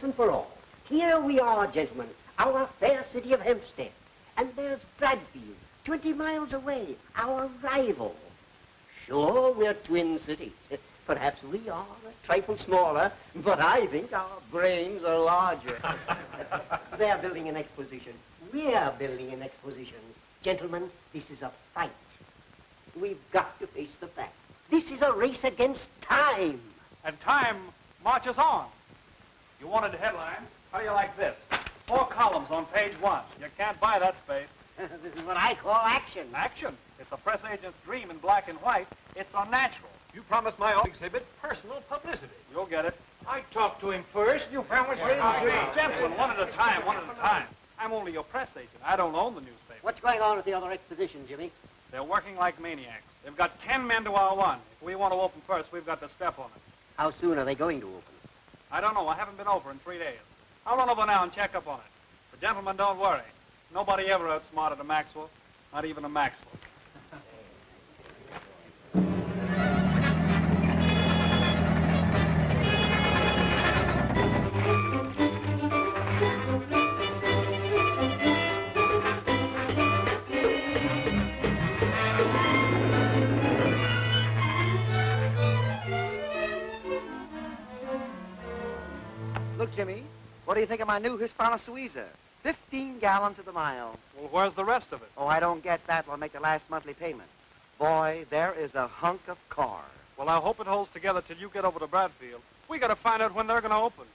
and for all. Here we are, gentlemen, our fair city of Hempstead. And there's Bradfield, 20 miles away, our rival. Sure, we're twin cities. Perhaps we are a trifle smaller, but I think our brains are larger. They're building an exposition. We're building an exposition. Gentlemen, this is a fight. We've got to face the fact. This is a race against time. And time marches on. You wanted a headline? How do you like this? 4 columns on page 1. You can't buy that space. This is what I call action. Action? It's a press agent's dream in black and white. It's unnatural. You promised my exhibit personal publicity. You'll get it. I talked to him first. You found what's ready to do. Gentlemen, one at a time, one at a time. I'm only your press agent. I don't own the newspaper. What's going on at the other exposition, Jimmy? They're working like maniacs. They've got 10 men to our 1. If we want to open first, we've got to step on it. How soon are they going to open? I don't know. I haven't been over in 3 days. I'll run over now and check up on it. But gentlemen, don't worry. Nobody ever outsmarted a Maxwell. Not even a Maxwell. Look, Jimmy, what do you think of my new Hispano Suiza? 15 gallons to the mile. Well, where's the rest of it? Oh, I don't get that. I'll make the last monthly payment. Boy, there is a hunk of car. Well, I hope it holds together till you get over to Bradfield. We got to find out when they're going to open.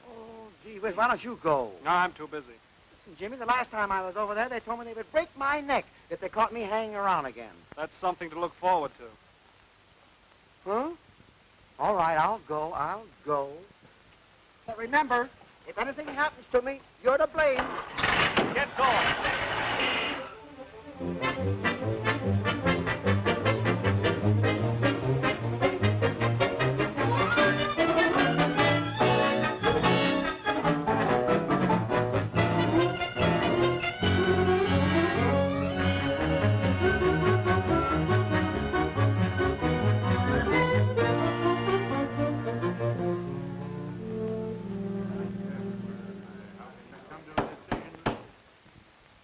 Oh, gee whiz, why don't you go? No, I'm too busy. Listen, Jimmy, the last time I was over there, they told me they would break my neck if they caught me hanging around again. That's something to look forward to. Huh? All right, I'll go. But remember, if anything happens to me, you're to blame. Get going.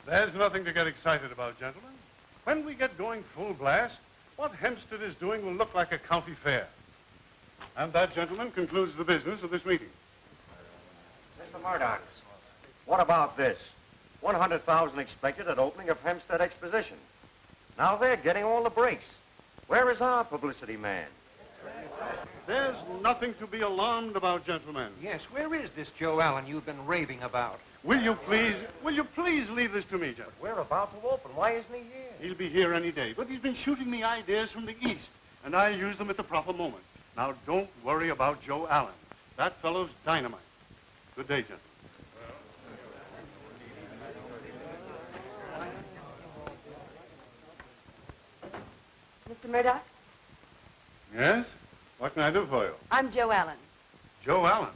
There's nothing to get excited about, gentlemen. When we get going full blast, what Hempstead is doing will look like a county fair. And that, gentlemen, concludes the business of this meeting. Mr. Murdoch, what about this? 100,000 expected at opening of Hempstead Exposition. Now they're getting all the breaks. Where is our publicity man? There's nothing to be alarmed about, gentlemen. Yes, where is this Joe Allen you've been raving about? Will you please leave this to me, gentlemen? We're about to open. Why isn't he here? He'll be here any day, but he's been shooting me ideas from the east, and I use them at the proper moment. Now, don't worry about Joe Allen. That fellow's dynamite. Good day, gentlemen. Mr. Murdoch? Yes? What can I do for you? I'm Joe Allen. Joe Allen?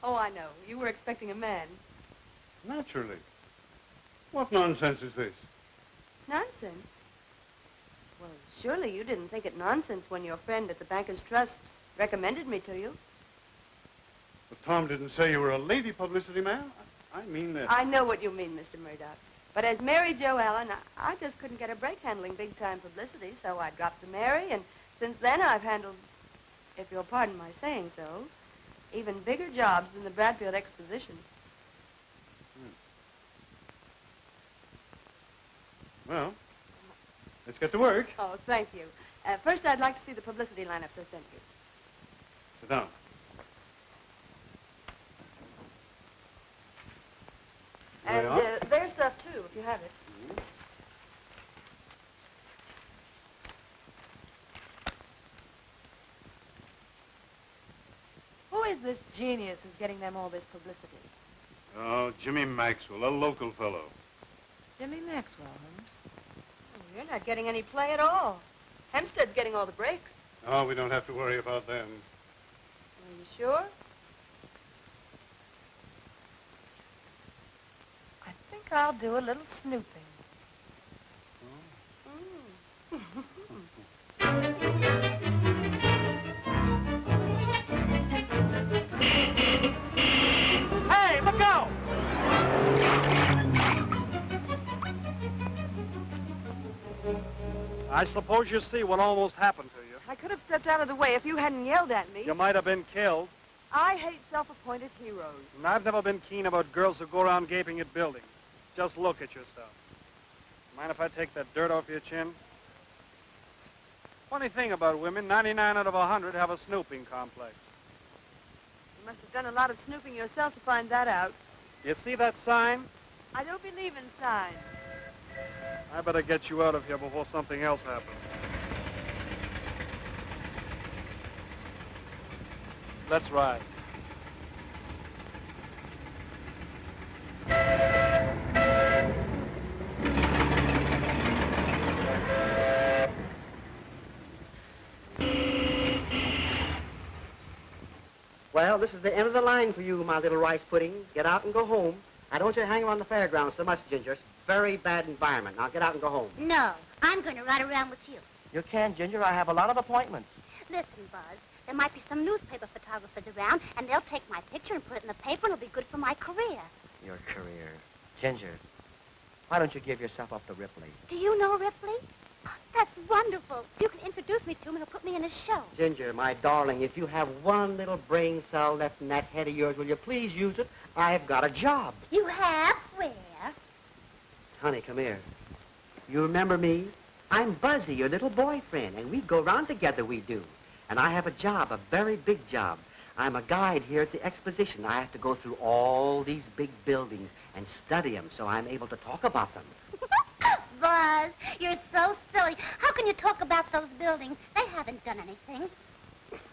Oh, I know. You were expecting a man. Naturally. What nonsense is this? Nonsense? Well, surely you didn't think it nonsense when your friend at the Bankers Trust recommended me to you. But Tom didn't say you were a lady publicity man. I mean that. I know what you mean, Mr. Murdoch. But as Mary Jo Allen, I just couldn't get a break handling big-time publicity, so I dropped to Mary, and since then I've handled, if you'll pardon my saying so, even bigger jobs than the Bradfield Exposition. Well, let's get to work. Oh, thank you. First, I'd like to see the publicity lineup they sent you. Sit down. And their stuff, too, if you have it. Mm-hmm. Who is this genius who's getting them all this publicity? Oh, Jimmy Maxwell, a local fellow. Jimmy Maxwell, huh? Oh, you're not getting any play at all. Hempstead's getting all the breaks. Oh, we don't have to worry about them. Are you sure? I think I'll do a little snooping. I suppose you see what almost happened to you. I could have stepped out of the way if you hadn't yelled at me. You might have been killed. I hate self-appointed heroes. And I've never been keen about girls who go around gaping at buildings. Just look at yourself. Mind if I take that dirt off your chin? Funny thing about women, 99 out of 100 have a snooping complex. You must have done a lot of snooping yourself to find that out. You see that sign? I don't believe in signs. I better get you out of here before something else happens. Let's ride. Well, this is the end of the line for you, my little rice pudding. Get out and go home. I don't want you to hang around the fairgrounds so much, Ginger. It's a very bad environment. Now get out and go home. No, I'm going to ride around with you. You can, Ginger. I have a lot of appointments. Listen, Buzz, there might be some newspaper photographers around, and they'll take my picture and put it in the paper, and it'll be good for my career. Your career. Ginger, why don't you give yourself up to Ripley? Do you know Ripley? That's wonderful. You can introduce me to him, and he'll put me in his show. Ginger, my darling, if you have one little brain cell left in that head of yours, will you please use it? I've got a job. You have? Where? Honey, come here. You remember me? I'm Buzzy, your little boyfriend, and we go round together, we do. And I have a job, a very big job. I'm a guide here at the exposition. I have to go through all these big buildings and study them so I'm able to talk about them. Buzz, you're so silly. How can you talk about those buildings? They haven't done anything.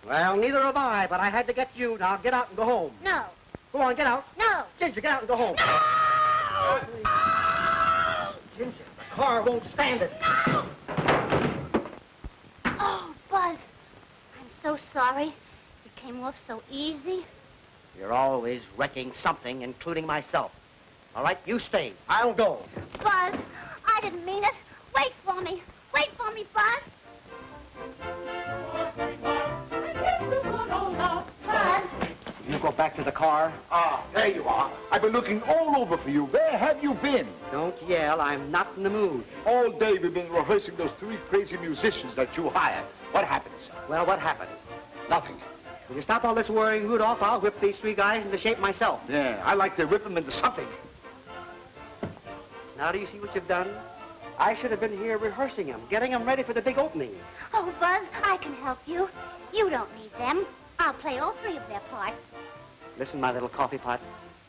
Well, neither have I, but I had to get you. Now get out and go home. No. Go on, get out. No. Ginger, get out and go home. No! Ginger, the car won't stand it. No! Oh, Buzz, I'm so sorry. It came off so easy. You're always wrecking something, including myself. All right, you stay. I'll go. Buzz, I didn't mean it. Wait for me. Wait for me, Buzz. Buzz. You go back to the car. Ah, there you are. I've been looking all over for you. Where have you been? Don't yell. I'm not in the mood. All day we've been rehearsing those 3 crazy musicians that you hired. What happens? Well, what happens? Nothing. Will you stop all this worrying, Rudolph? I'll whip these 3 guys into shape myself. Yeah, I like to rip them into something. Now do you see what you've done? I should have been here rehearsing them, getting them ready for the big opening. Oh, Buzz, I can help you. You don't need them. I'll play all 3 of their parts. Listen, my little coffee pot.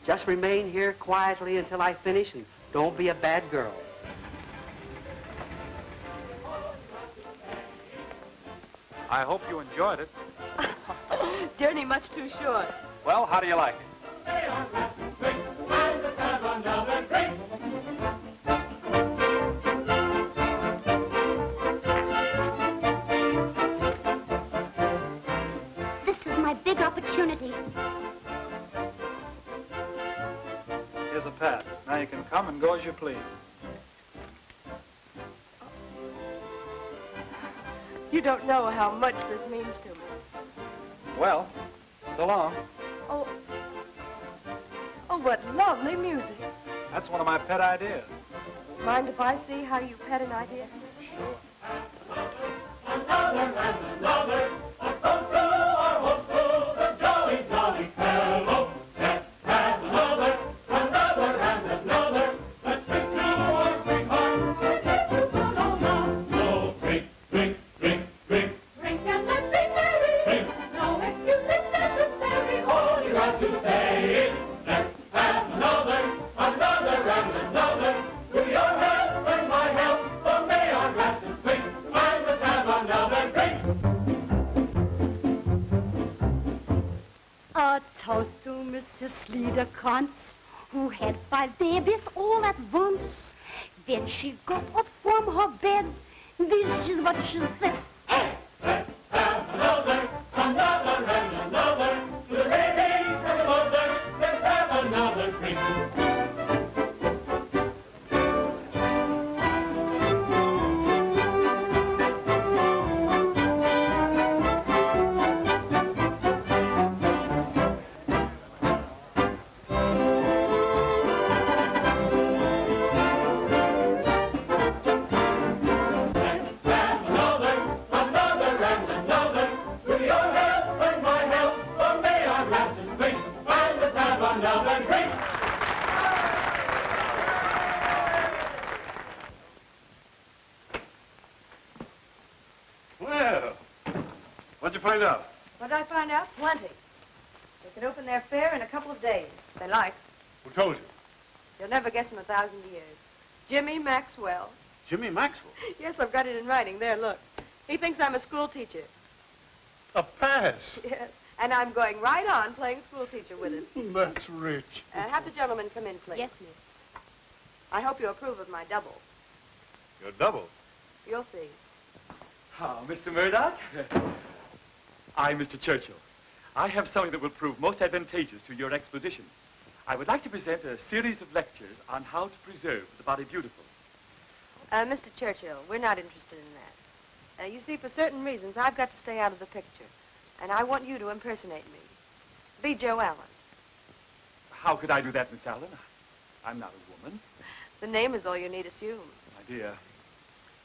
Just remain here quietly until I finish, and don't be a bad girl. I hope you enjoyed it. Journey much too short. Well, how do you like it? This is my big opportunity. Here's a pat. Now you can come and go as you please. You don't know how much this means to me. Well, so long. Oh, what lovely music. That's one of my pet ideas. Mind if I see how you pet an idea? Sure. who had 5 babies all at once. Then she got up from her bed. This is what she said. Hey! Let's have another, and another. To the babies and the mother, let's have another drink. Let's have and drink. Well, what'd you find out? What did I find out? Plenty. They can open their fair in a couple of days, if they like. Who told you? You'll never guess in 1,000 years. Jimmy Maxwell. Jimmy Maxwell. Yes, I've got it in writing. There, look. He thinks I'm a school teacher. A pass. Yes. And I'm going right on playing school teacher with him. That's rich. Have the gentleman come in, please. Yes, miss. I hope you approve of my double. Your double. You'll see. Ah, Mr. Murdoch. I, Mr. Churchill. I have something that will prove most advantageous to your exposition. I would like to present a series of lectures on how to preserve the body beautiful. Mr. Churchill, we're not interested in that. You see, for certain reasons, I've got to stay out of the picture. And I want you to impersonate me. Be Joe Allen. How could I do that, Miss Allen? I'm not a woman. The name is all you need assume. My dear,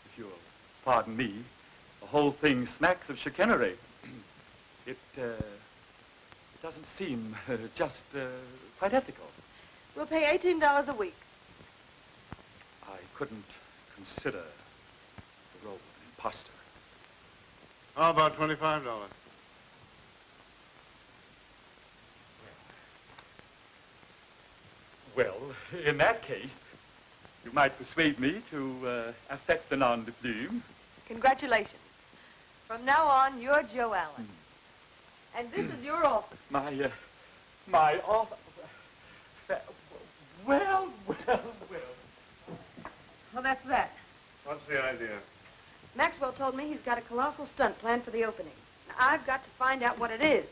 if you'll pardon me, the whole thing smacks of chicanery. It doesn't seem just quite ethical. We'll pay $18 a week. I couldn't consider the role of an imposter. How about $25? Well, in that case, you might persuade me to accept the nom de plume. Congratulations. From now on, you're Joe Allen. And this is your office. My office. Well. Well, that's that. What's the idea? Maxwell told me he's got a colossal stunt planned for the opening. Now, I've got to find out what it is.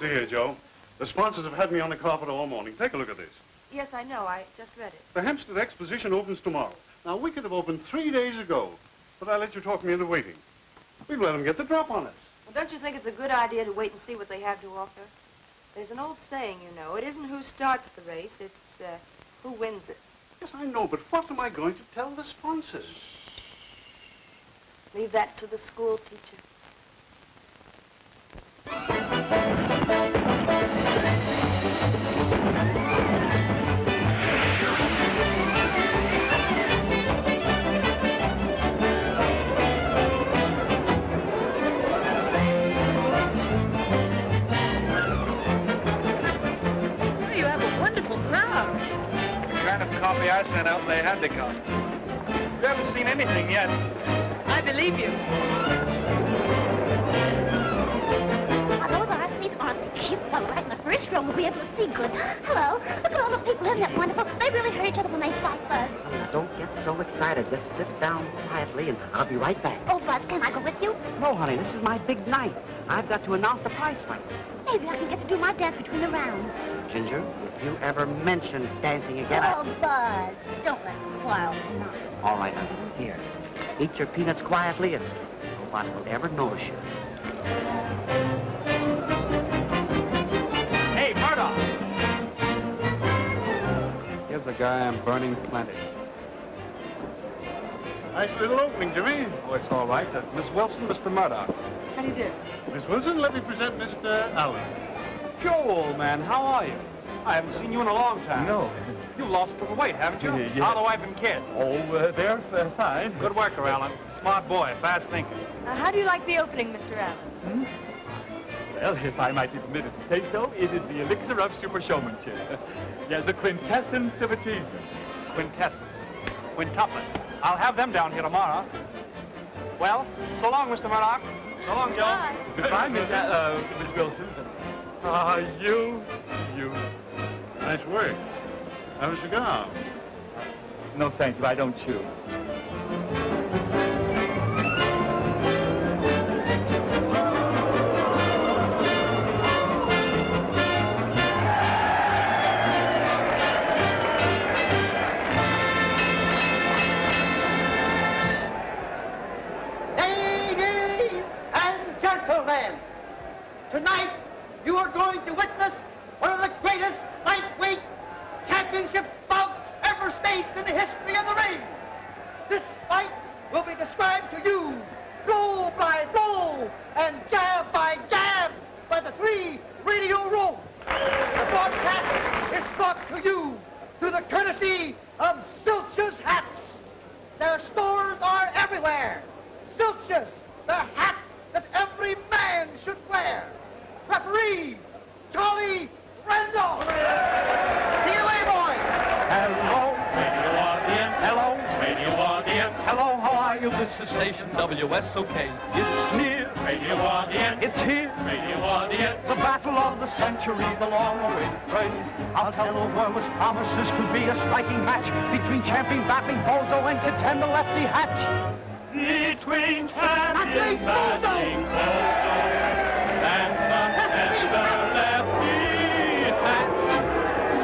See here, Joe. The sponsors have had me on the carpet all morning. Take a look at this. Yes, I know. I just read it. The Hempstead Exposition opens tomorrow. Now, we could have opened 3 days ago, but I let you talk me into waiting. We've let them get the drop on us. Well, don't you think it's a good idea to wait and see what they have to offer? There's an old saying, you know. It isn't who starts the race, it's who wins it. Yes, I know, but what am I going to tell the sponsors? Leave that to the school teacher. Coffee I sent out, and they had to come. You haven't seen anything yet. I believe you. Those are our seats aren't they cute? Well, right in the first row, we'll be able to see good. Hello. Look at all the people. Isn't that wonderful? They really hurt each other when they fought, Buzz. Now, don't get so excited. Just sit down quietly, and I'll be right back. Oh, Buzz, can I go with you? No, honey, this is my big night. I've got to announce the prize fight. Maybe I can get to do my dance between the rounds. Ginger, if you ever mention dancing again, Oh, Buzz, don't let me quarrel tonight. All right, honey, here. Eat your peanuts quietly, and nobody will ever notice you. Hey, Murdoch! Here's a guy I'm burning plenty. Nice little opening, Jimmy. Oh, it's all right. Miss Wilson, Mr. Murdoch. How do you do? Miss Wilson, let me present Mr. Allen. Joe, old man, how are you? I haven't seen you in a long time. No. You lost a little weight, haven't you? Yeah. How the wife and kid? Oh, they're fine. Good worker, Allen. Smart boy, fast thinking. How do you like the opening, Mr. Allen? Well, if I might be permitted to say so, it is the elixir of super showmanship. Yes, the quintessence of achievement. Quintessence. Quintuplets. I'll have them down here tomorrow. Well, so long, Mr. Murdoch. So long, Joe. Bye. Goodbye, Miss Wilson. You. Nice work. Have a cigar. No, thank you. I don't chew. Ladies and gentlemen, tonight you are going to witness one of the greatest lightweight championship bouts ever staged in the history of the ring. This fight will be described to you blow by blow and jab by jab by the 3 radio ropes. The broadcast is brought to you through the courtesy of Zilch's hats. Their stores are everywhere. Zilch's, the hat that every man should wear. Referee, Charlie Randall. See you later, boys. Hello, radio audience. Hello, radio audience. Hello, how are you? This is station WSOK. It's near. Radio audience. It's here. Radio audience. The battle of the century, the long-awaited fray. I'll tell the world as promised this could be a striking match between champion battling Bozo and contender Lefty Hatch. Between champion battling Bozo and contender Lefty Hatch.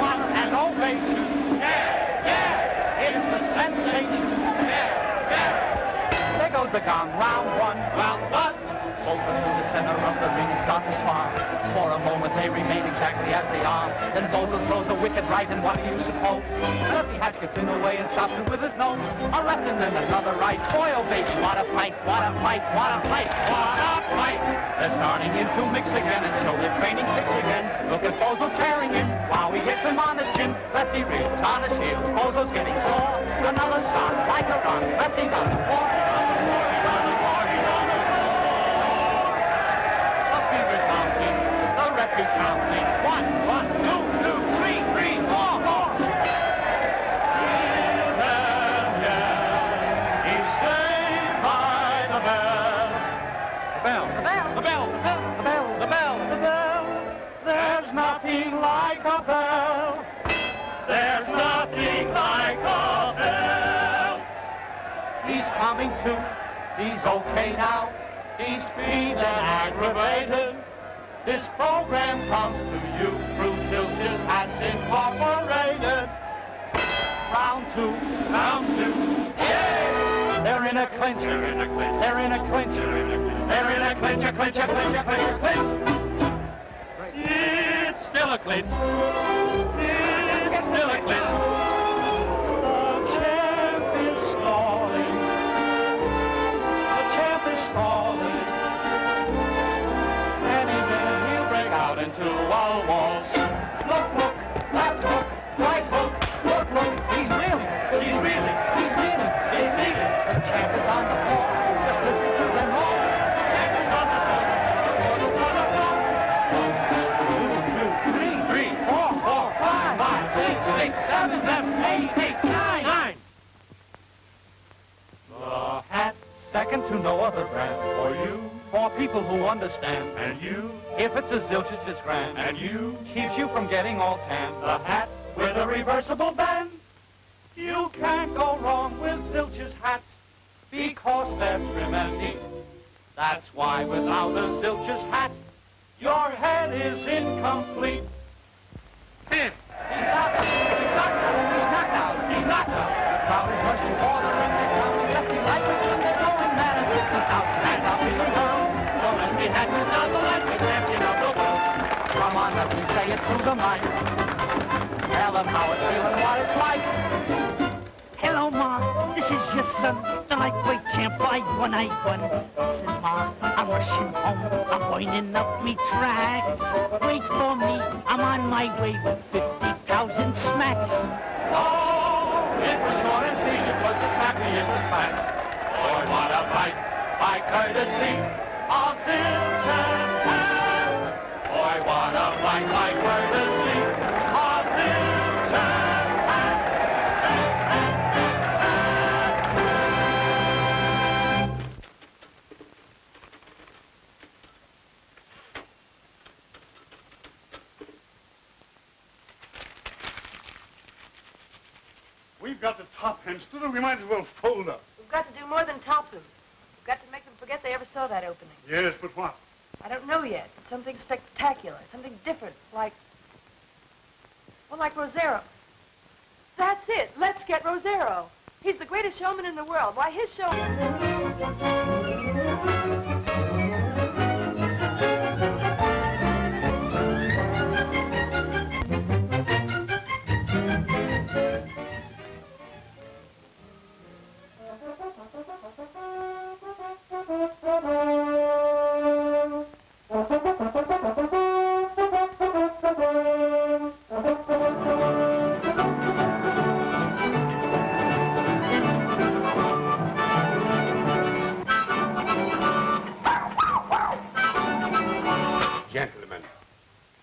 What an ovation. Yeah. It's a sensation. Yeah. There goes the gong. Round 1. Round 1. Both through the center of the ring start to spar. For a moment they remain exactly as they are. Then Bozo throws a wicked right, and what do you suppose? Lefty Hatch gets in the way and stops it with his nose. A left and then another right. Boy, oh baby, what a fight, what a fight, what a fight, what a fight. They're starting in to mix again and show their training kicks again. Look at Bozo tearing in while he hits him on the chin. Lefty reels on his heels. Bozo's getting sore. Another shot like a rock. Lefty's on the floor. He's counting. 1, 2, 3, 4, 4. He's saved by the bell. The bell. The bell. The bell. The bell. The bell. The bell. There's nothing like a bell. There's nothing like a bell. He's coming to. He's okay now. He's feeling aggravated. This program comes to you through Churchill's Hats Incorporated. Round 2, round 2. Yeah! They're in a clinch. They're in a clinch. They're in a clinch. They're in a clinch. A clinch. A clinch. A clinch. A clinch. It's still a clinch. It's still a clinch. The champ is stalling. The champ is stalling. Out into all walls. Look, left hook, right hook. Look, he's reeling. The champ is on the floor. Just listen to them all. The champ is on the floor. 1, 2, 3, 4, 5, 6, 7, 8, 9. The hat, second to no other brand. For you, for people who understand. And you, if it's a zilch, it's just grand. And you, keeps you from getting all tan. The hat with a reversible band. You can't go wrong with Zilch's hats because they're trim and neat. That's why without a Zilch's hat, your head is incomplete. He's knocked out. The crowd is rushing water and they're counting lefty right, and they're going mad and it's out. Hands up in the world. The Lefty Hatch is now the lightweight champion of the world. Come on, let me say it through the mic. Tell them how it's feeling, what it's like. Hello, Ma. This is your son, the lightweight champ. I won. Listen, Ma, I'm rushing home. I'm winding up me tracks. Wait for me. I'm on my way with 50,000 smacks. Oh, it was short and sweet. It was a snappy, it was fast. Boy, what a fight. By courtesy of Zilch and Hatch. Boy, what a fight. By courtesy of Zilch and Hatch. We've got to top Hempstead, or we might as well fold up. We've got to do more than top them. We've got to make them forget they ever saw that opening. Yes, but what? I don't know yet. Something spectacular, something different, like Rosero. That's it. Let's get Rosero. He's the greatest showman in the world. Why, his show...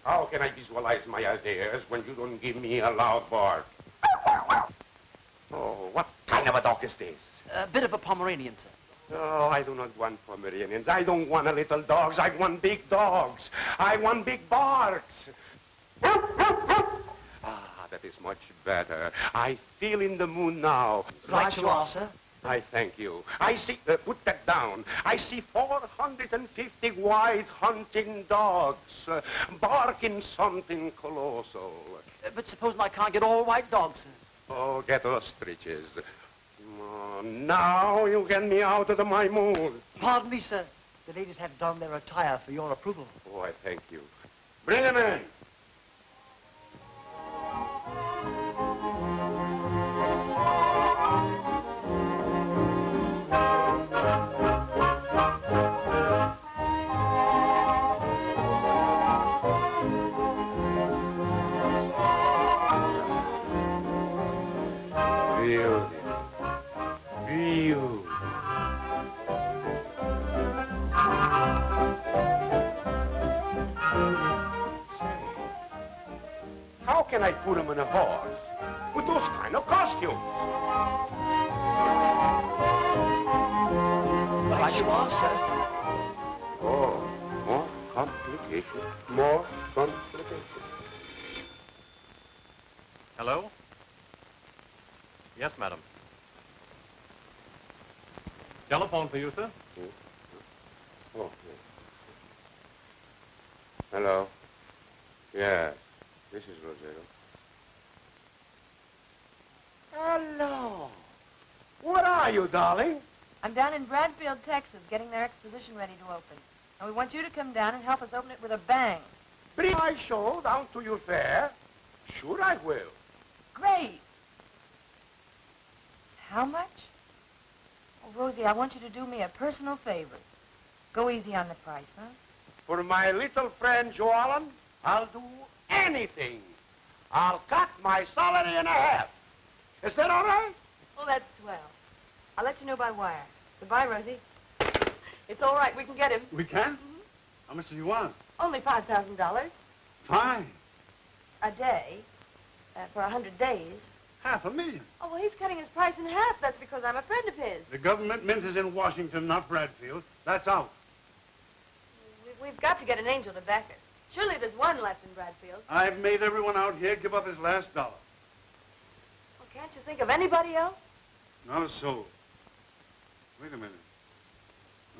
How can I visualize my ideas when you don't give me a loud bark? Oh, what kind of a dog is this? A bit of a Pomeranian, sir. Oh, I do not want Pomeranians. I don't want a little dogs. I want big dogs. I want big barks. Ah, that is much better. I feel in the mood now. Right you are, sir. I thank you. I see, put that down. I see 450 white hunting dogs barking something colossal. But supposing I can't get all white dogs, sir? Oh, get ostriches. Oh, now you get me out of my mood. Pardon me, sir. The ladies have donned their attire for your approval. Oh, I thank you. Bring him in. How can I put him in a horse with those kind of costumes? Right you are, sir. Oh, more complication. More complication. Hello? Yes, madam. Telephone for you, sir. Oh, yes. Hello. Yes, this is Rosero. Hello. What are you, darling? I'm down in Bradfield, Texas, getting their exposition ready to open. And we want you to come down and help us open it with a bang. Bring my show down to your fair. Sure I will. Great. How much? Oh, Rosie, I want you to do me a personal favor. Go easy on the price, huh? For my little friend Joe Allen, I'll do anything. I'll cut my salary in half. Is that all right? Oh, that's swell. I'll let you know by wire. Goodbye, Rosie. It's all right. We can get him. We can? How much do you want? Only $5,000 Fine. a day for 100 days. $500,000. Oh, well, he's cutting his price in half. That's because I'm a friend of his. The government mint is in Washington, not Bradfield. That's out. We've got to get an angel to back us. Surely there's one left in Bradfield. I've made everyone out here give up his last dollar. Well, can't you think of anybody else? Not a soul. Wait a minute.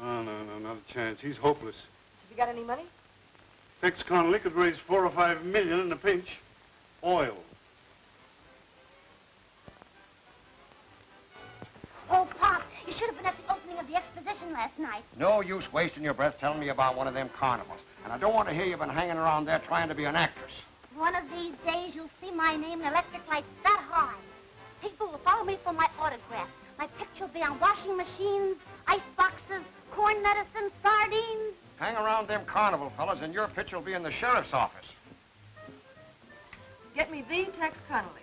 Oh, no, not a chance. He's hopeless. Have you got any money? Tex Connolly could raise $4 or $5 million in a pinch. Oil. Oh, Pop, you should have been at the opening of the exposition last night. No use wasting your breath telling me about one of them carnivals. And I don't want to hear you've been hanging around there trying to be an actress. One of these days, you'll see my name in electric lights that high. People will follow me for my autograph. My picture will be on washing machines, ice boxes, corn medicine, sardines. Hang around them carnival fellas and your picture will be in the sheriff's office. Get me the Tex Connolly.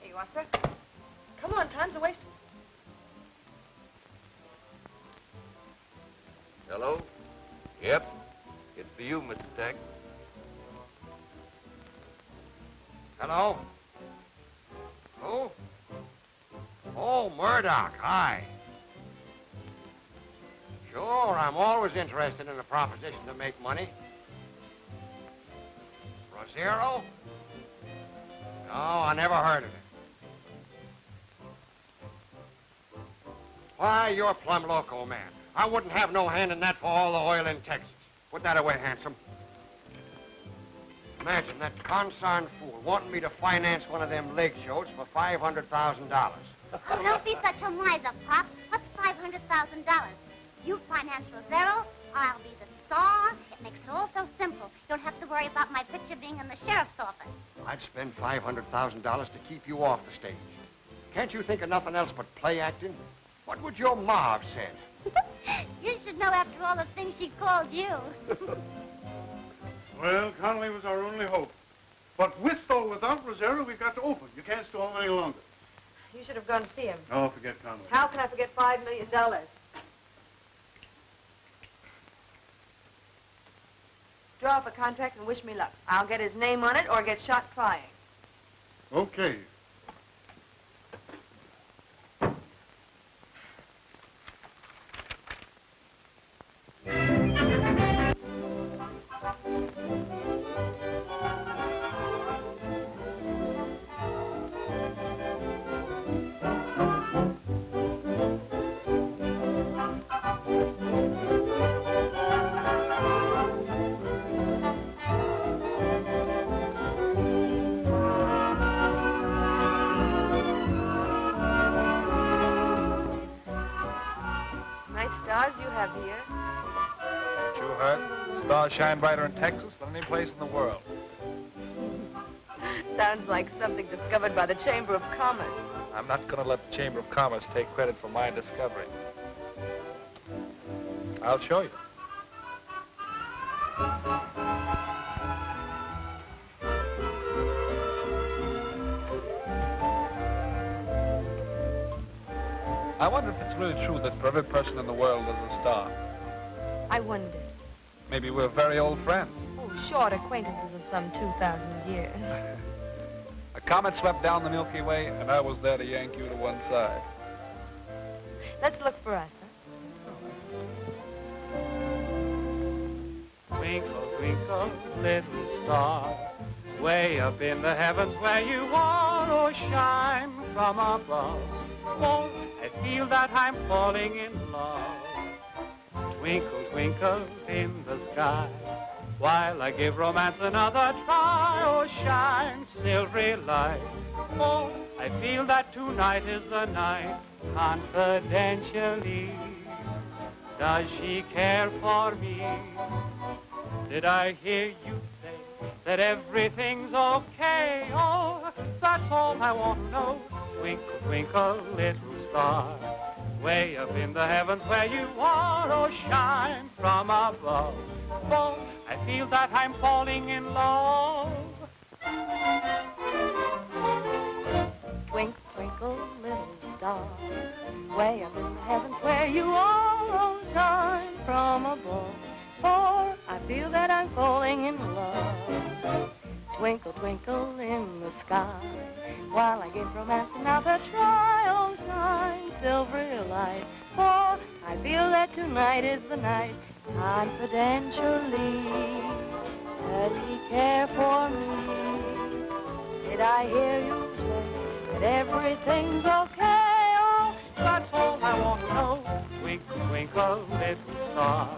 Here you are, sir. Come on, time's a wasting. Hello? Yep. It's for you, Mr. Tex. Hello? Who? Oh, Murdoch, hi. Sure, I'm always interested in a proposition to make money. Rosero? No, I never heard of it. Why, you're plumb loco, man. I wouldn't have no hand in that for all the oil in Texas. Put that away, handsome. Imagine that concerned fool wanting me to finance one of them leg shows for $500,000. Oh, don't be such a miser, Pop. What's $500,000? You finance Rosero, I'll be the star. It makes it all so simple. You don't have to worry about my picture being in the sheriff's office. I'd spend $500,000 to keep you off the stage. Can't you think of nothing else but play acting? What would your ma have said? You should know after all the things she called you. Well, Connolly was our only hope. But with or without Rosero, we've got to open. You can't stall him any longer. You should have gone to see him. Oh, forget Connolly. How can I forget $5 million? draw up a contract and wish me luck. I'll get his name on it or get shot trying. Okay. Stars you have here. You heard? Stars shine brighter in Texas than any place in the world. Sounds like something discovered by the Chamber of Commerce. I'm not going to let the Chamber of Commerce take credit for my discovery. I'll show you. I wonder if it's really true that for every person in the world there's a star. I wonder. Maybe we're very old friends. Oh, short acquaintances of some 2,000 years. A comet swept down the Milky Way, and I was there to yank you to one side. Let's look for us, huh? Twinkle, twinkle, little star, way up in the heavens where you are, oh, shine from above. Oh, I feel that I'm falling in love. Twinkle, twinkle in the sky, while I give romance another try. Oh, shine, silvery light. Oh, I feel that tonight is the night. Confidentially, does she care for me? Did I hear you say that everything's okay? Oh, that's all I want to know. Twinkle, twinkle, little star, way up in the heavens where you are, oh, shine from above. Oh, I feel that I'm falling in love. Twinkle, twinkle, little star, way up in the heavens where you are, oh, shine from above. For I feel that I'm falling in love. Twinkle, twinkle in the sky, while I give romance another try. Oh, shine, silvery light. For I feel that tonight is the night. Confidentially, does he care for me? Did I hear you say that everything's okay? Oh, that's all I want to know. Twinkle, twinkle, little star,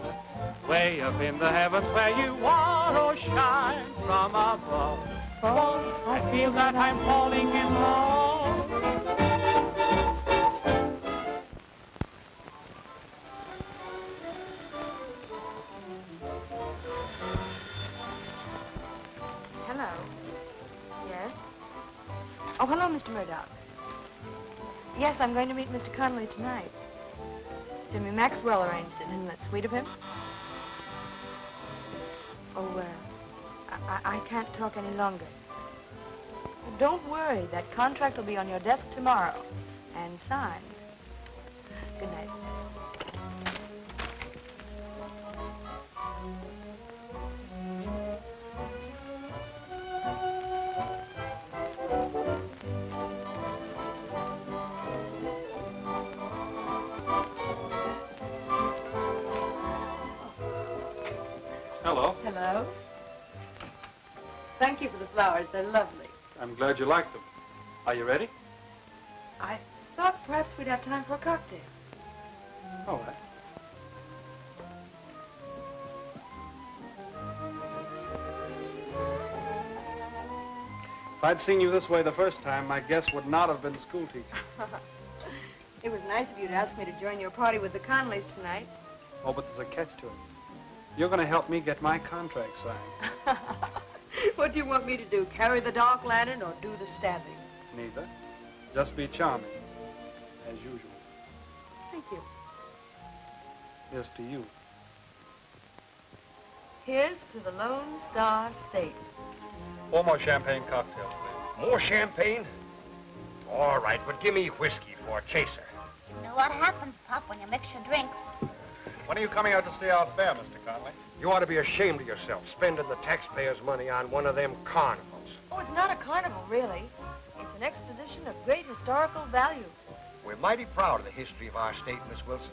way up in the heavens where you are, oh, shine from above. Oh, I feel that I'm falling in love. Hello. Yes? Oh, hello, Mr. Murdoch. Yes, I'm going to meet Mr. Connolly tonight. Jimmy Maxwell arranged it. Isn't that sweet of him? Oh, I can't talk any longer. Don't worry. That contract will be on your desk tomorrow and signed. Good night. Hello. Hello. Thank you for the flowers. They're lovely. I'm glad you like them. Are you ready? I thought perhaps we'd have time for a cocktail. All right. If I'd seen you this way the first time, my guess would not have been school teacher. It was nice of you to ask me to join your party with the Connollys tonight. Oh, but there's a catch to it. You're going to help me get my contract signed. What do you want me to do, carry the dark lantern or do the stabbing? Neither. Just be charming, as usual. Thank you. Here's to you. Here's to the Lone Star State. 4 more champagne cocktails, please. More champagne? All right, but give me whiskey for a chaser. You know what happens, Pop, when you mix your drinks. When are you coming out to see our fair, Mr. Conley? You ought to be ashamed of yourself, spending the taxpayers' money on one of them carnivals. Oh, it's not a carnival, really. It's an exposition of great historical value. We're mighty proud of the history of our state, Miss Wilson.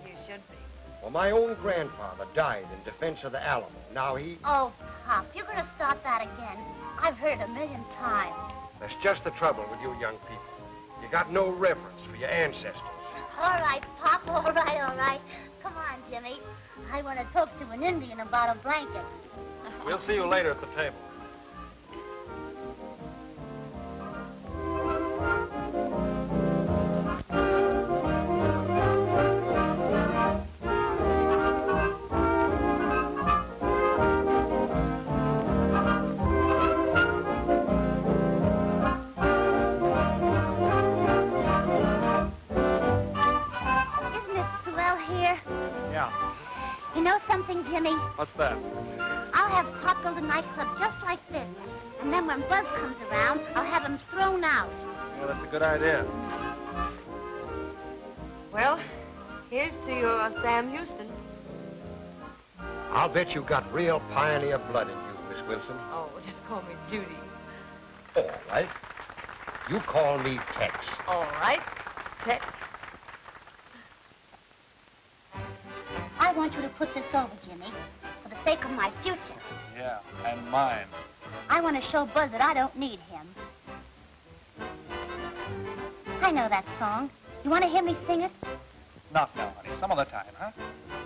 You should be. Well, my own grandfather died in defense of the Alamo. Now he... Oh, Pop, you're going to start that again. I've heard it a million times. That's just the trouble with you young people. You got no reverence for your ancestors. All right, Pop, all right. Come on, Jimmy. I want to talk to an Indian about a blanket. We'll see you later at the table. You know something, Jimmy? What's that? I'll have Pop build a nightclub just like this. And then when Buzz comes around, I'll have him thrown out. Yeah, that's a good idea. Well, here's to your Sam Houston. I'll bet you got real pioneer blood in you, Miss Wilson. Oh, just call me Judy. All right. You call me Tex. All right. Tex. I want you to put this over, Jimmy, for the sake of my future. Yeah, and mine. I want to show Buzz that I don't need him. I know that song. You want to hear me sing it? Not now, honey. Some other time, huh?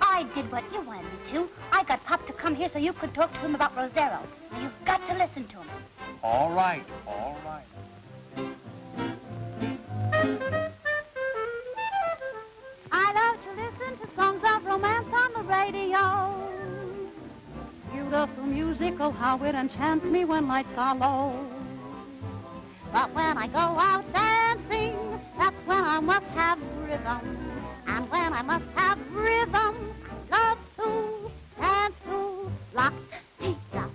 I did what you wanted me to. I got Pop to come here so you could talk to him about Rosero. Now, you've got to listen to him. All right, all right. I love to listen to songs of romance on the radio. Beautiful music, oh how it enchants me when lights are low. But when I go out dancing, that's when I must have rhythm. And when I must have rhythm, I love to dance to rock, tee-da,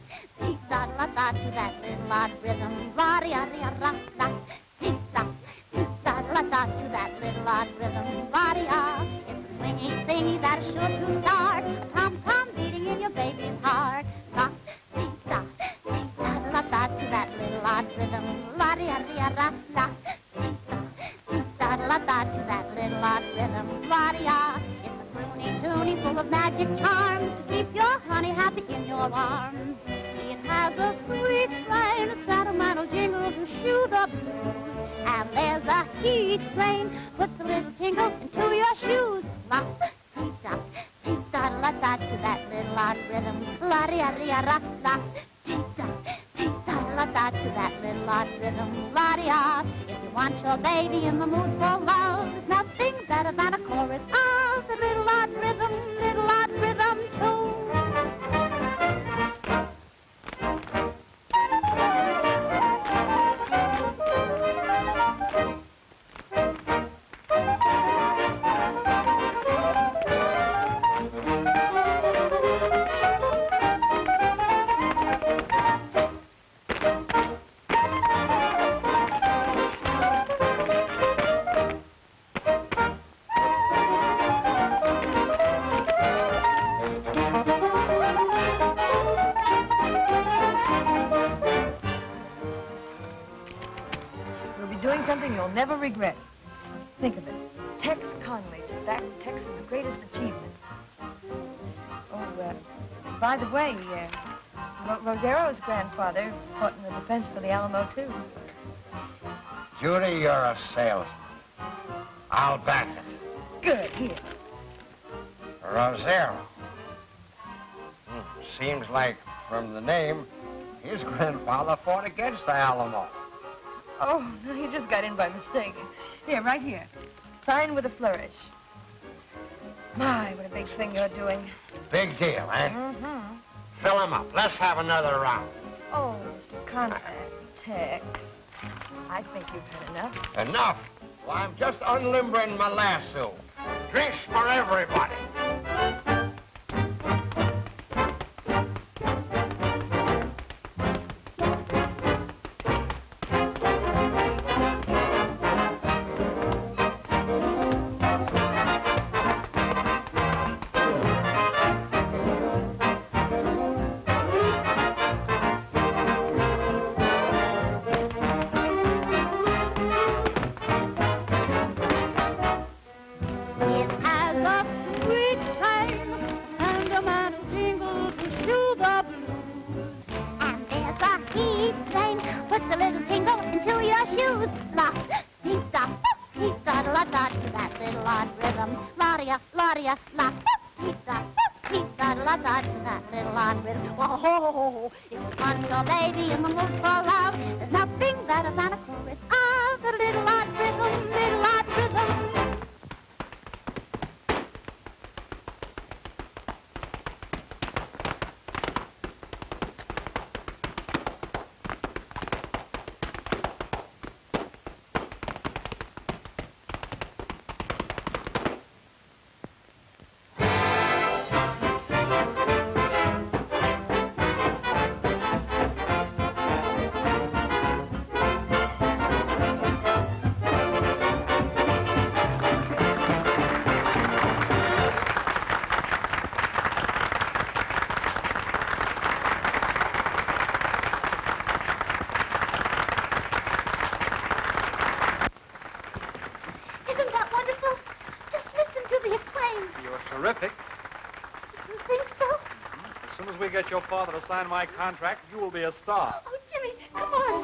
la-da, to that little odd rhythm. La-di-ya-di-ya-ra-da, tee-da, la-da, to that little odd rhythm. La-di-ya, it's a swingy thingy that is sure to start a tom-tom beating in your baby's heart. Rock, tee-da, la-da, to that little odd rhythm. La-di-ya-di-ya-ra-da, tee-da, la-da, to that little odd rhythm. La-di-ya, it's a croony-toony full of magic charms to keep your honey happy in your arms. It has a sweet strain, a sentimental jingle to shoo the blues. And there's a heat flame, puts a little tingle into your shoes. La, tee-da, la-da, to that little odd rhythm. La-di-ya-di-ya-ra-da, tee-da, la-da, to that little odd rhythm. La-di-ya, if you want your baby in the mood for love, there's nothing better than a chorus of the little odd rhythm too. You'll never regret. Think of it. Tex Conley took back Texas' greatest achievement. Oh, by the way, Rosero's grandfather fought in the defense for the Alamo, too. Judy, you're a salesman. I'll back it. Good. Here. Rosero. Seems like, from the name, his grandfather fought against the Alamo. Oh, no, he just got in by mistake. Here, right here. Sign with a flourish. My, what a big thing you're doing. Big deal, eh? Mm-hmm. Fill him up. Let's have another round. Oh, Mr. Conrad, Tex, I think you've had enough. Enough? Well, I'm just unlimbering my lasso. Drinks for everybody. ya. La, da, da, la, da, da, little odd rhythm. Whoa, it's fun, your baby, in the mood for love. There's nothing better than a chorus of the little odd rhythm, little odd rhythm. Terrific. You think so? As soon as we get your father to sign my contract, you will be a star. Oh, Jimmy, come on.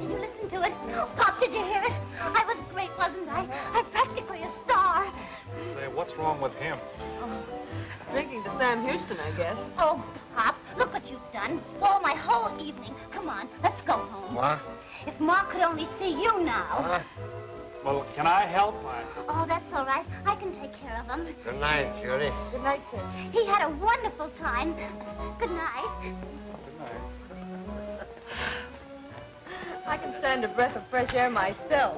Did you listen to it? Oh, Pop, did you hear it? I was great, wasn't I? I'm practically a star. Say, what's wrong with him? Drinking to Sam Houston, I guess. Oh, Pop, look what you've done. Spoil my whole evening. Come on, let's go home. What? If Ma could only see you now. What? Well, can I help? Oh, that's all right. I can take care of him. Good night, Judy. Good night, sir. He had a wonderful time. Good night. I can stand a breath of fresh air myself.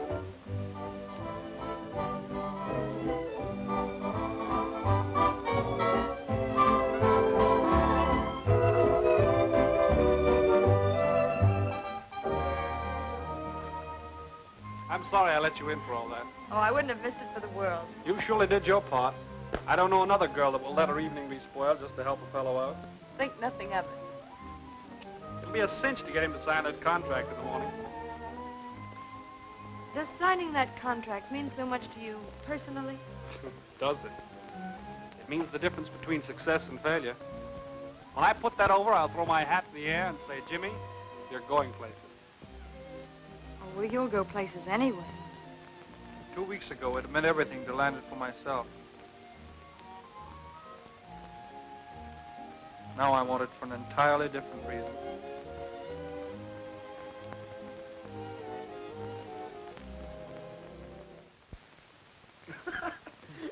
I'm sorry I let you in for all that. Oh, I wouldn't have missed it for the world. You surely did your part. I don't know another girl that will let her evening be spoiled just to help a fellow out. Think nothing of it. It'll be a cinch to get him to sign that contract in the morning. Does signing that contract mean so much to you personally? Does it? It means the difference between success and failure. When I put that over, I'll throw my hat in the air and say, Jimmy, you're going places. Oh, well, you'll go places anyway. 2 weeks ago, it meant everything to land it for myself. Now I want it for an entirely different reason.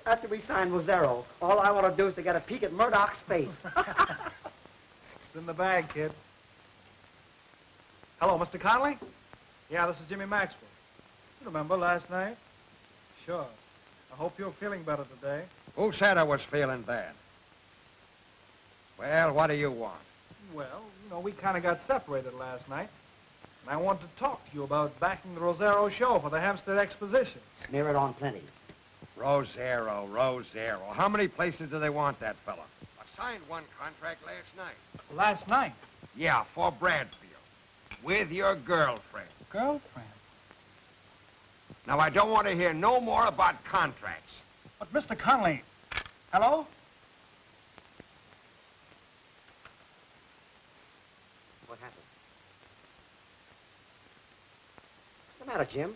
After we sign Rosero, all I want to do is to get a peek at Murdoch's face. It's in the bag, kid. Hello, Mr. Connolly? Yeah, this is Jimmy Maxwell. You remember last night? Sure. I hope you're feeling better today. Who said I was feeling bad? Well, what do you want? Well, you know, we kind of got separated last night. And I want to talk to you about backing the Rosero show for the Hampstead Exposition. Smear it on plenty. Rosero. How many places do they want that fella? I signed one contract last night. Last night? Yeah, for Bradfield. With your girlfriend. Girlfriend? Now, I don't want to hear no more about contracts. But, Mr. Connolly, hello? What happened? What's the matter, Jim?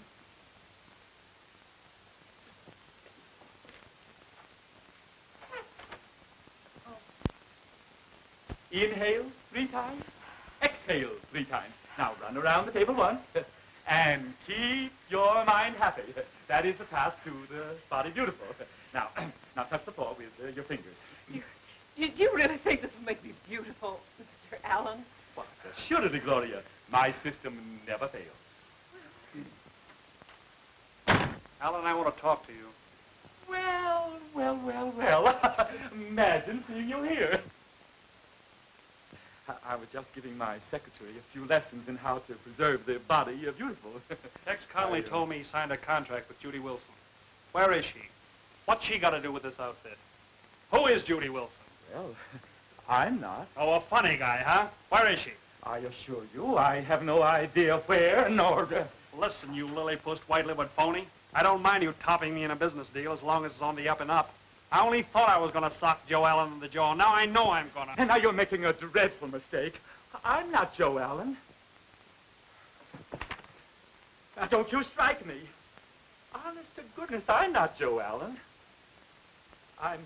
Inhale 3 times, exhale 3 times. Now run around the table once, and keep your mind happy. That is the path to the body beautiful. Now touch the floor with your fingers. Do you really think this will make me beautiful, Mr. Allen? What, assuredly, Gloria. My system never fails. Alan, I want to talk to you. Well. Imagine seeing you here. I was just giving my secretary a few lessons in how to preserve the body beautiful. Ex-Connolly told me he signed a contract with Judy Wilson. Where is she? What's she got to do with this outfit? Who is Judy Wilson? Well, I'm not. Oh, a funny guy, huh? Where is she? I assure you, I have no idea where, nor... Listen, you lily-pussed, white-livered phony. I don't mind you topping me in a business deal as long as it's on the up and up. I only thought I was going to sock Joe Allen in the jaw. Now I know I'm going to. And now you're making a dreadful mistake. I'm not Joe Allen. Now, don't you strike me. Honest to goodness, I'm not Joe Allen. I'm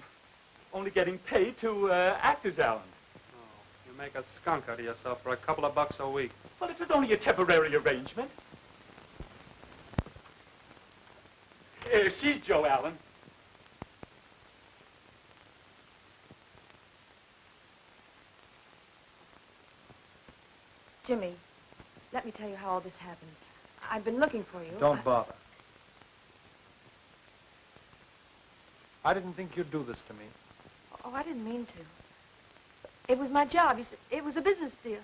only getting paid to act as Allen. Oh, you make a skunk out of yourself for a couple of bucks a week. Well, it was only a temporary arrangement. She's Joe Allen. Jimmy, let me tell you how all this happened. I've been looking for you. Don't bother. I didn't think you'd do this to me. Oh, I didn't mean to. It was my job. You see, it was a business deal.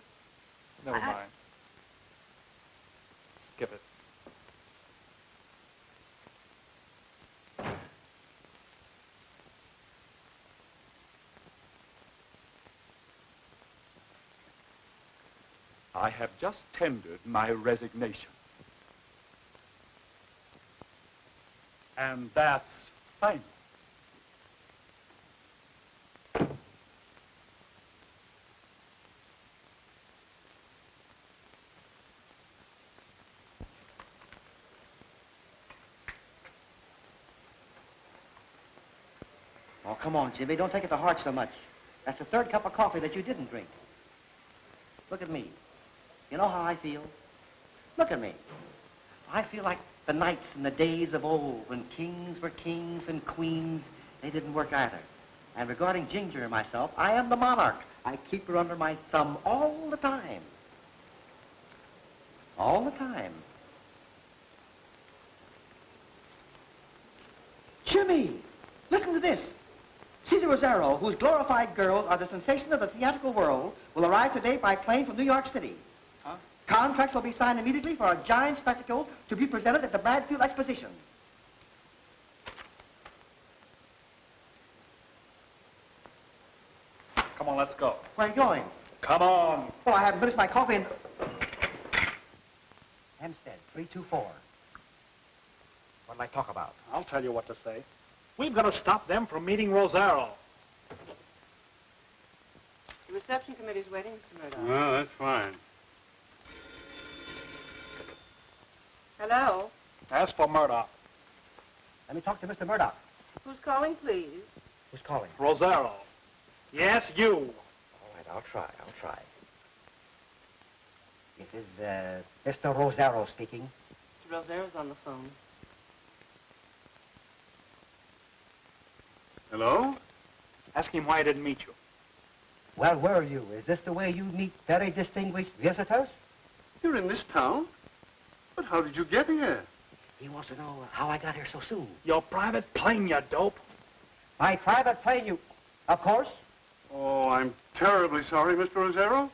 Never mind. Skip it. I have just tendered my resignation. And that's final. Oh, come on, Jimmy. Don't take it to heart so much. That's the third cup of coffee that you didn't drink. Look at me. You know how I feel? Look at me. I feel like the nights and the days of old when kings were kings and queens. They didn't work either. And regarding Ginger and myself, I am the monarch. I keep her under my thumb all the time. All the time. Jimmy, listen to this. Cesar Rosero, whose glorified girls are the sensation of the theatrical world, will arrive today by plane from New York City. Huh? Contracts will be signed immediately for a giant spectacle to be presented at the Bradfield Exposition. Come on, let's go. Where are you going? Come on. Oh, I haven't finished my coffee and... Hempstead, 324. What'll I talk about? I'll tell you what to say. We've got to stop them from meeting Rosero. The reception committee's waiting, Mr. Murdoch. Well, that's fine. Hello? Ask for Murdoch. Let me talk to Mr. Murdoch. Who's calling, please? Who's calling? Rosero. Yes, you. All right, I'll try. This is, Mr. Rosero speaking. Mr. Rosero's on the phone. Hello? Ask him why I didn't meet you. Well, where are you? Is this the way you meet very distinguished visitors? You're in this town? But how did you get here? He wants to know how I got here so soon. Your private plane, you dope. My private plane, you... Of course. Oh, I'm terribly sorry, Mr. Rosero.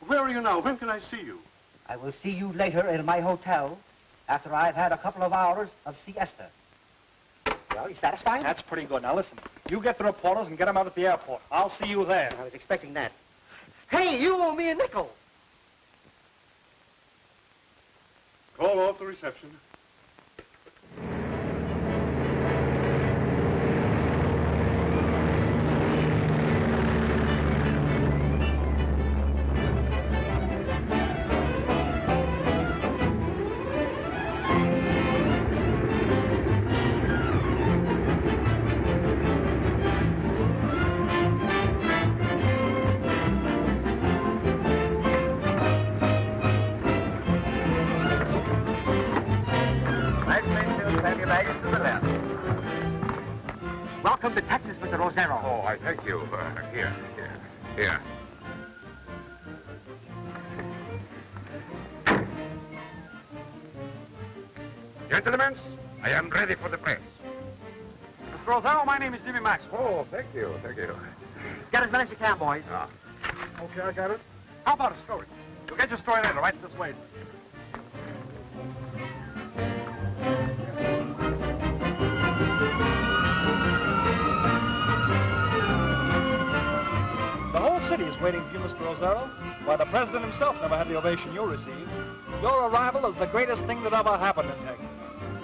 Where are you now? When can I see you? I will see you later in my hotel after I've had a couple of hours of siesta. Well, you satisfied? That's pretty good. Now, listen. You get the reporters and get them out at the airport. I'll see you there. I was expecting that. Hey, you owe me a nickel. Call off the reception. Welcome to Texas, Mr. Rosero. Oh, I thank you. Here. Gentlemen, I am ready for the press. Mr. Rosero, my name is Jimmy Maxwell. Oh, thank you. Get as many as you can, boys. Okay, I got it. How about a story? You'll get your story later, right this way. The whole city is waiting for you, Mr. Rosero. Why, the president himself never had the ovation you received. Your arrival is the greatest thing that ever happened in Texas.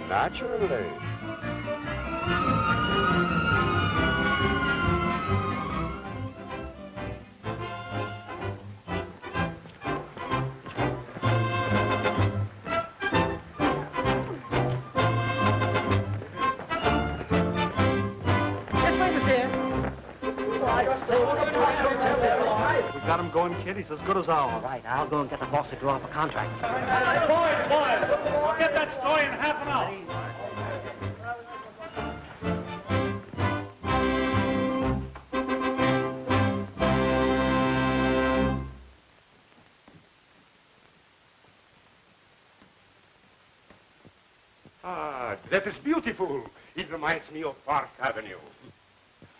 Naturally. We got him going, kid. He's as good as ours. All right, I'll go and get the boss to draw up a contract. Boys, we'll get that story in half an hour. Ah, that is beautiful. It reminds me of Park Avenue.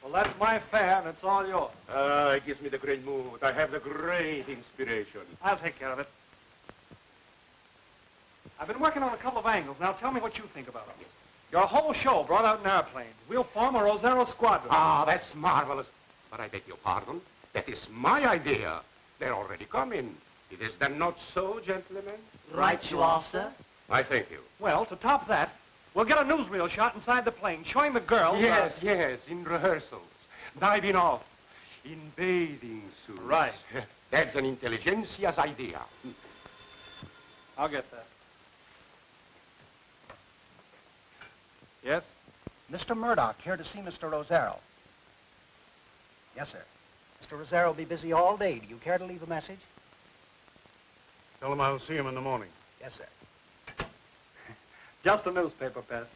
Well, that's my fare, and it's all yours. It gives me the great mood. I have the great inspiration. I'll take care of it. I've been working on a couple of angles. Now tell me what you think about it. Your whole show brought out in airplanes. We'll form a Rosero squadron. Ah, that's marvelous. But I beg your pardon. That is my idea. They're already coming. It is then not so, gentlemen? Right you are, sir. I thank you. Well, to top that, we'll get a newsreel shot inside the plane showing the girls... Yes, yes, in rehearsals. Diving off. In bathing suits. Right. That's an intelligentsia's idea. I'll get that. Yes? Mr. Murdoch here to see Mr. Rosero. Yes, sir. Mr. Rosero will be busy all day. Do you care to leave a message? Tell him I'll see him in the morning. Yes, sir. Just a newspaper pest.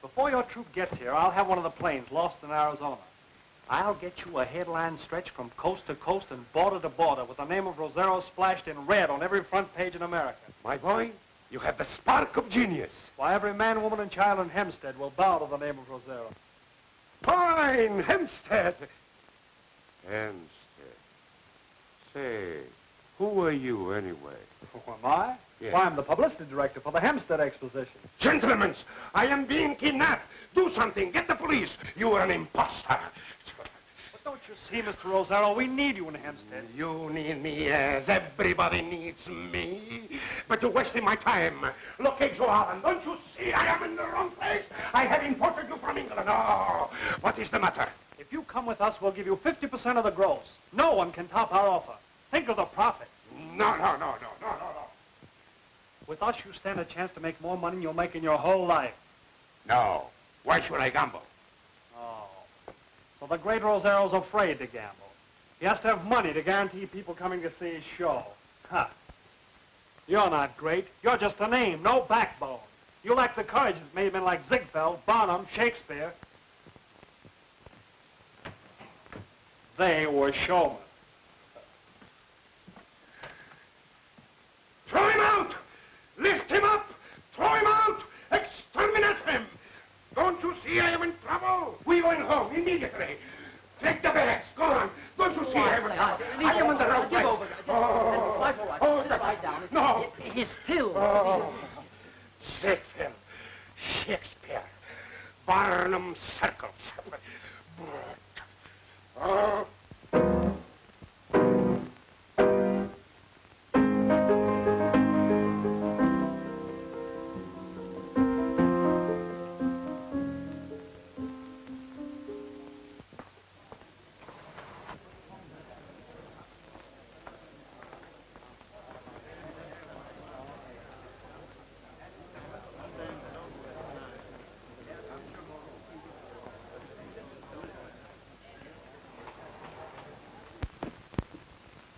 Before your troop gets here, I'll have one of the planes lost in Arizona. I'll get you a headline stretch from coast to coast and border to border with the name of Rosero splashed in red on every front page in America. My boy, you have the spark of genius. Why, every man, woman, and child in Hempstead will bow to the name of Rosero. Fine, Hempstead. Hempstead. Say, who are you anyway? Who am I? Yes. Why, I'm the publicity director for the Hempstead Exposition. Gentlemen, I am being kidnapped. Do something. Get the police. You are an imposter. But don't you see, Mr. Rosero, we need you in Hempstead. You need me, yes. Everybody needs me. But you're wasting my time. Look, Joe Allen, don't you see I am in the wrong place? I have imported you from England. Oh, what is the matter? If you come with us, we'll give you 50% of the gross. No one can top our offer. Think of the profit. No. With us, you stand a chance to make more money than you'll make in your whole life. No. Why should I gamble? Oh. So the great Rosero's afraid to gamble. He has to have money to guarantee people coming to see his show. Huh. You're not great. You're just a name, no backbone. You lack the courage that made men like Ziegfeld, Barnum, Shakespeare. They were showmen. Throw him out! Lift him up! Throw him out! Exterminate him! Don't you see I am in trouble? We're going home immediately. Take the bags. Go on. Don't you see I am in trouble? I am in the wrong place. Sit right down. No. His pill. Oh. Ziegfeld, Shakespeare, Barnum circles. Oh.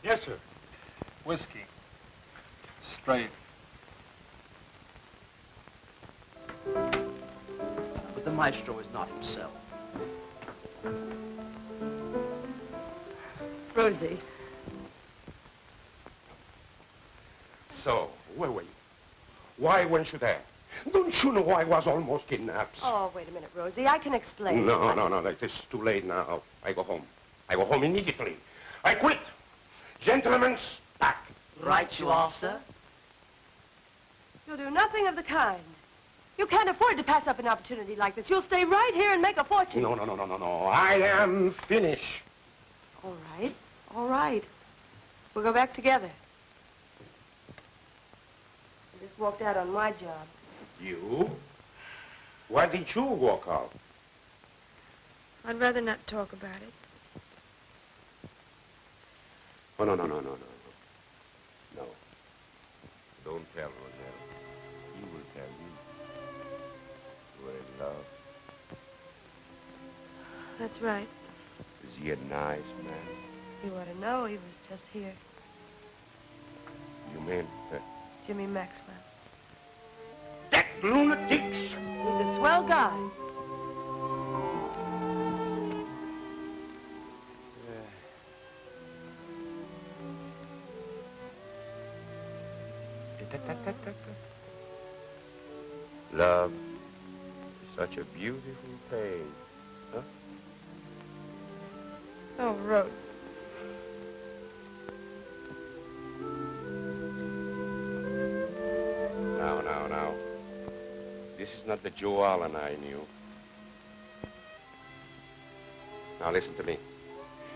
Yes, sir. Whiskey. Straight. But the maestro is not himself. Rosie. So, where were you? Why weren't you there? Don't you know I was almost kidnapped? Oh, wait a minute, Rosie. I can explain. No. It is too late now. I go home. I go home immediately. I quit. Gentlemen's back. Right you are, sir. You'll do nothing of the kind. You can't afford to pass up an opportunity like this. You'll stay right here and make a fortune. No. I am finished. All right. We'll go back together. I just walked out on my job. You? Why did you walk out? I'd rather not talk about it. Oh, no. No. Don't tell Rosero. He will tell you. You are in love. That's right. he a nice man? You ought to know he was just here. You mean? Jimmy Maxwell. That lunatics! He's a swell guy. Love is such a beautiful thing, huh? Oh, Rose. Now. This is not the Joe Allen I knew. Now listen to me.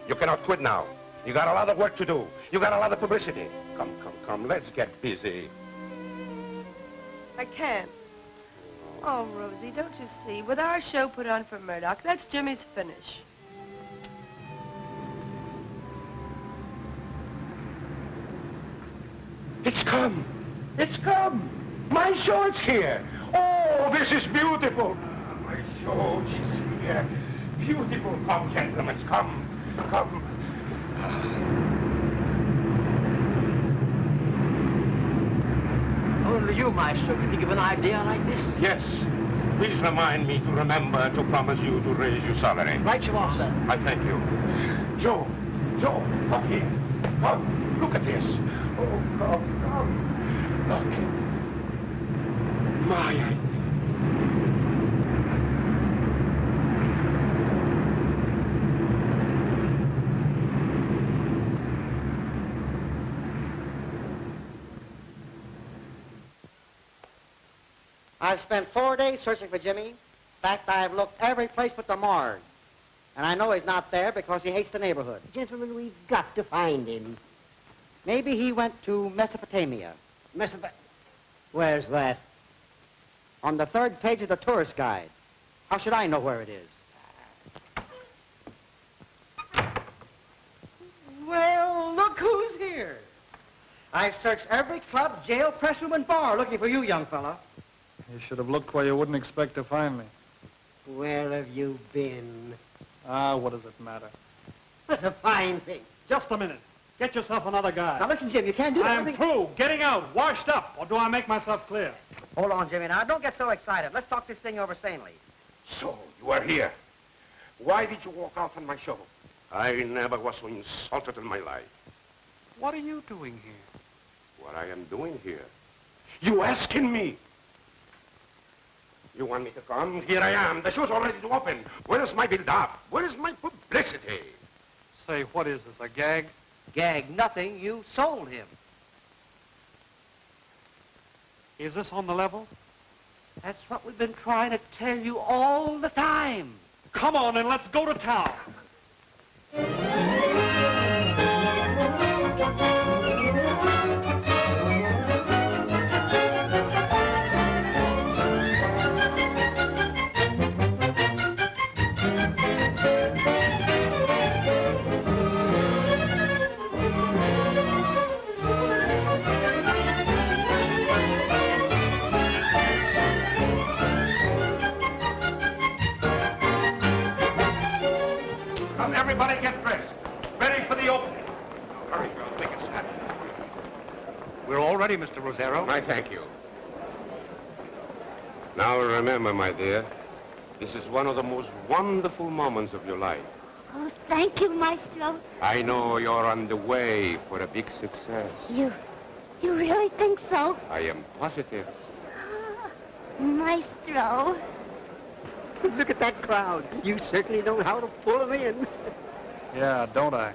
You cannot quit now. You got a lot of work to do. You got a lot of publicity. Come. Let's get busy. I can't. Oh, Rosie, don't you see? With our show put on for Murdoch, that's Jimmy's finish. It's come. It's come. My show is here. Oh, this is beautiful. My show is here. Beautiful. Come, gentlemen, come. Only you, Maestro, can think of an idea like this? Yes. Please remind me to remember to promise you to raise your salary. Right you are, sir. I thank you. Joe, come here. Come, look at this. Oh, come. Look. My idea. I've spent 4 days searching for Jimmy. In fact, I've looked every place but the morgue. And I know he's not there because he hates the neighborhood. Gentlemen, we've got to find him. Maybe he went to Mesopotamia. Where's that? On the 3rd page of the tourist guide. How should I know where it is? Well, look who's here. I've searched every club, jail, press room, and bar looking for you, young fella. You should have looked where you wouldn't expect to find me. Where have you been? What does it matter? That's a fine thing. Just a minute. Get yourself another guy. Now, listen, Jim, you can't do that. I'm through. Getting out. Washed up. Or do I make myself clear? Hold on, Jimmy. Now, don't get so excited. Let's talk this thing over sanely. So, you are here. Why did you walk out on my show? I never was so insulted in my life. What are you doing here? What I am doing here? You asking me? You want me to come? Here I am. The show's already to open. Where is my build-up? Where is my publicity? Say, what is this, a gag? Gag nothing. You sold him. Is this on the level? That's what we've been trying to tell you all the time. Come on, and let's go to town. Everybody get dressed. Ready for the opening. Hurry, girl. Make it snap. We're all ready, Mr. Rosero. I thank you. Now remember, my dear, this is one of the most wonderful moments of your life. Oh, thank you, Maestro. I know you're on the way for a big success. You really think so? I am positive. Maestro. Look at that crowd. You certainly know how to pull them in. Yeah, don't I?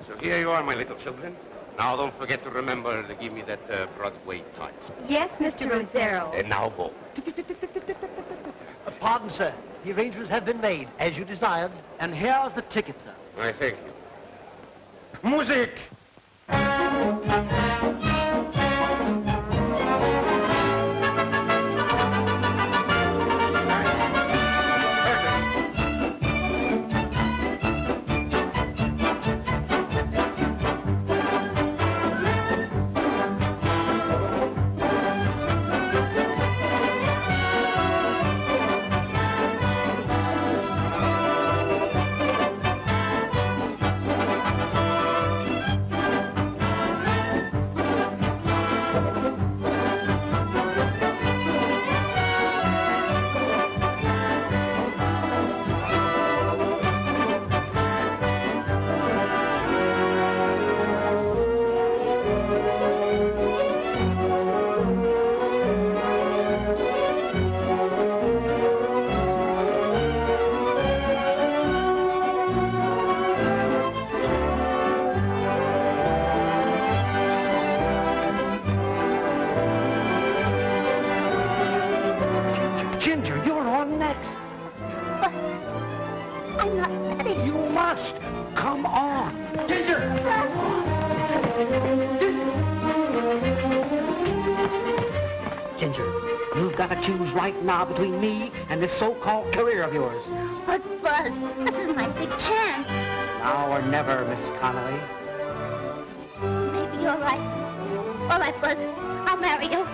So here you are, my little children. Now don't forget to remember to give me that Broadway touch. Yes, Mr. Rosero. And now go. Pardon, sir. The arrangements have been made, as you desired. And here's the ticket, sir. I thank you. Music! Ginger, you're on next. But I'm not ready. You must. Come on. Ginger! Ginger, you've got to choose right now between me and this so-called career of yours. But, Buzz, this is my big chance. Now or never, Miss Connolly. Maybe you're right. All right, Buzz. I'll marry you.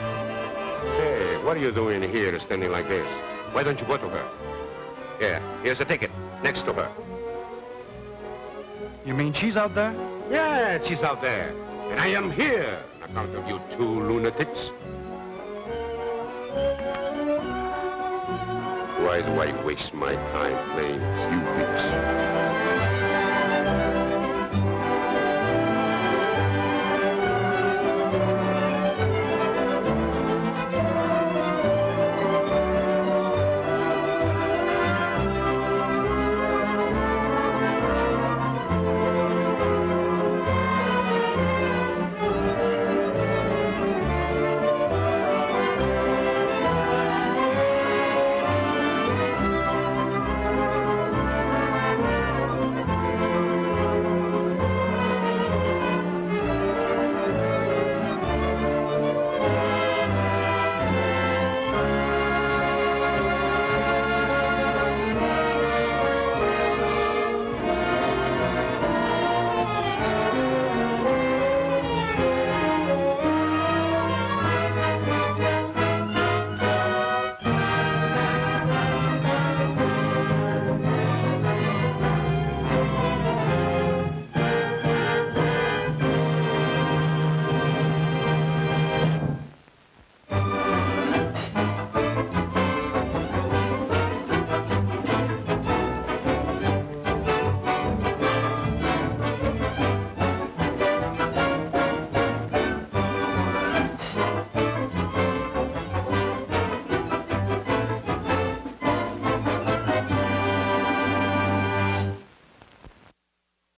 Hey, what are you doing here standing like this? Why don't you go to her? Here, here's a ticket. Next to her. You mean she's out there? Yeah, she's out there. And I am here on account of you two lunatics. Why do I waste my time playing Cubits?